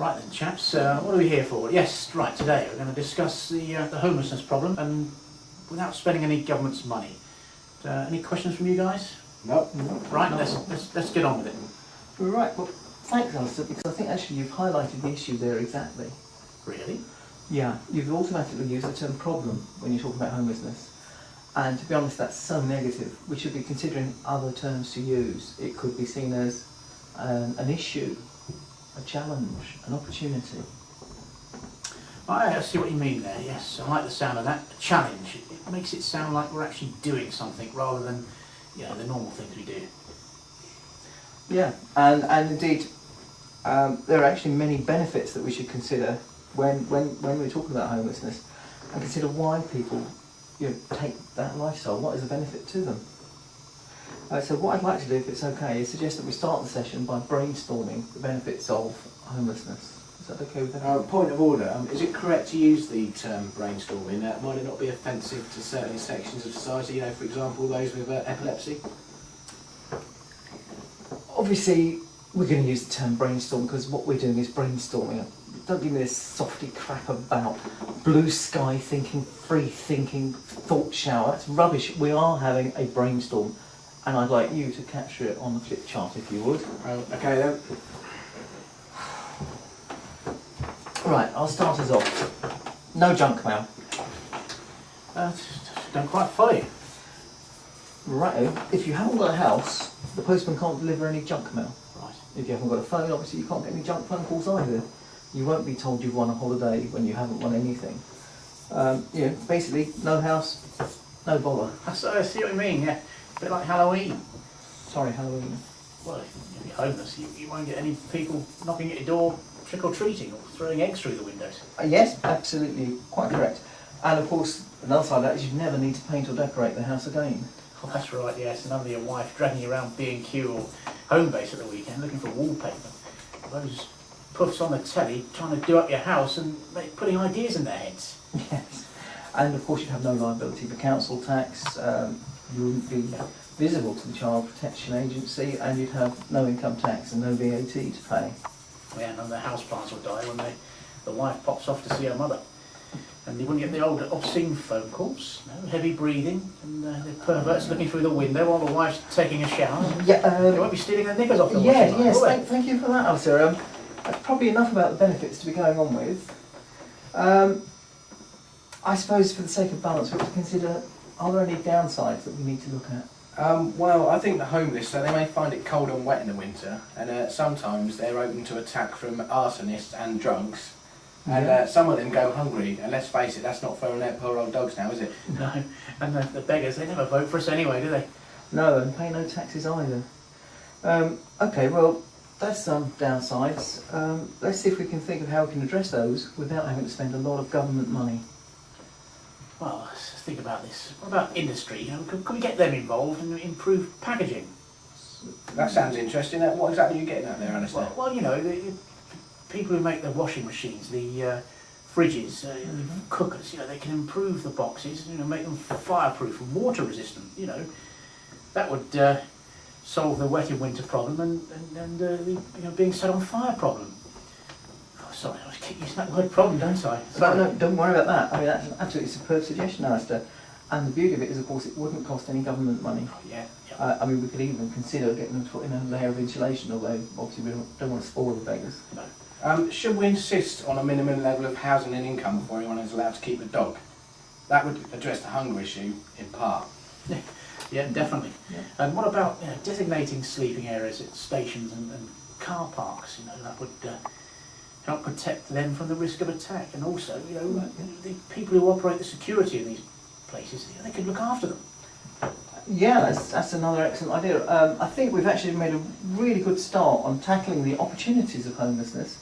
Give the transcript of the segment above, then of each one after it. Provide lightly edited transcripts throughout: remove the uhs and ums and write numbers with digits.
Right then, chaps, what are we here for? Yes, right, today we're going to discuss the homelessness problem, and without spending any government's money. Any questions from you guys? No. Right, let's get on with it. Right, well, thanks, Alistair, because I think actually you've highlighted the issue there exactly. Really? Yeah, you've automatically used the term problem when you're talking about homelessness. And to be honest, that's so negative. We should be considering other terms to use. It could be seen as an issue, a challenge, an opportunity. I see what you mean there, yes. I like the sound of that. A challenge. It makes it sound like we're actually doing something rather than, the normal things we do. Yeah, and indeed, there are actually many benefits that we should consider when we're talking about homelessness, and consider why people take that lifestyle. What is the benefit to them? So what I'd like to do, if it's okay, is suggest that we start the session by brainstorming the benefits of homelessness. Is that okay with everyone? Point of order, is it correct to use the term brainstorming? Might it not be offensive to certain sections of society, for example, those with epilepsy? Obviously, we're going to use the term brainstorm because what we're doing is brainstorming. Don't give me this softy crap about blue sky thinking, free thinking, thought shower. That's rubbish. We are having a brainstorm, and I'd like you to capture it on the flip chart if you would. Okay then. Right, I'll start us off. No junk mail. Don't quite follow you. Right, if you haven't got a house, the postman can't deliver any junk mail. Right. If you haven't got a phone, obviously you can't get any junk phone calls either. You won't be told you've won a holiday when you haven't won anything. Basically, no house, no bother. I see what you mean, yeah. A bit like Halloween. Sorry, Halloween. Well, if you're homeless, you won't get any people knocking at your door trick-or-treating or throwing eggs through the windows. Yes, absolutely, quite correct. And of course, another side of that is you never need to paint or decorate the house again. Well, that's right, yes. None of your wife dragging you around B&Q or Homebase at the weekend looking for wallpaper. Those puffs on the telly trying to do up your house and putting ideas in their heads. Yes. And of course you'd have no liability for council tax, you wouldn't be visible to the Child Protection Agency, and you'd have no income tax and no VAT to pay. Yeah, none of the houseplants will die when the wife pops off to see her mother. And you wouldn't get the old obscene phone calls, no heavy breathing, and the perverts looking through the window while the wife's taking a shower. Yeah, they won't be stealing their knickers off the washing line, yes, will they? thank you for that, Alistair. That's probably enough about the benefits to be going on with. I suppose for the sake of balance, we have to consider, are there any downsides that we need to look at? Well, I think the homeless, they may find it cold and wet in the winter, and sometimes they're open to attack from arsonists and drunks, and some of them go hungry, and let's face it, that's not fair on their poor old dogs now, is it? No, and the beggars, they never vote for us anyway, do they? No, and pay no taxes either. Okay, well, that's some downsides. Let's see if we can think of how we can address those without having to spend a lot of government money. Well, let's think about this. What about industry? Could we get them involved and improve packaging? That sounds interesting. What exactly are you getting at there, Alistair? Well, the people who make the washing machines, the fridges, cookers, they can improve the boxes, make them fireproof and water resistant, That would solve the wet in winter problem and the being set on fire problem. Oh, sorry, I keep using that word problem, don't I? No, don't worry about that. I mean, that's an absolutely superb suggestion, Alistair. And the beauty of it is, of course, it wouldn't cost any government money. Oh, yeah. I mean, we could even consider getting them to put in a layer of insulation, although obviously we don't want to spoil the beggars. No. Should we insist on a minimum level of housing and income before anyone is allowed to keep a dog? That would address the hunger issue in part. Yeah, definitely. Yeah. And what about designating sleeping areas at stations and car parks? That would help protect them from the risk of attack, and also, the people who operate the security in these places, they could look after them. Yeah, that's another excellent idea. I think we've actually made a really good start on tackling the opportunities of homelessness.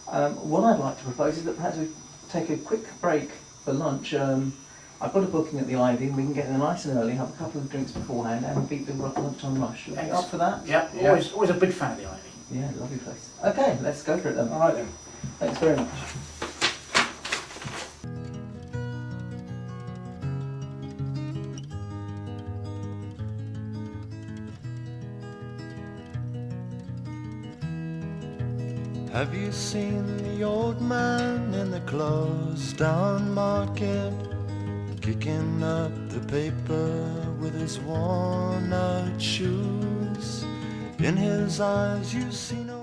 What I'd like to propose is that perhaps we take a quick break for lunch. I've got a booking at the Ivy, and we can get there nice and early, have a couple of drinks beforehand, and beat the lunchtime rush. Are you up for that? Yeah, always a big fan of the Ivy. Yeah, lovely place. Okay, let's go for it then. All right then. Thanks very much. Have you seen the old man in the closed down market, kicking up the paper with his worn out shoes? In his eyes you see no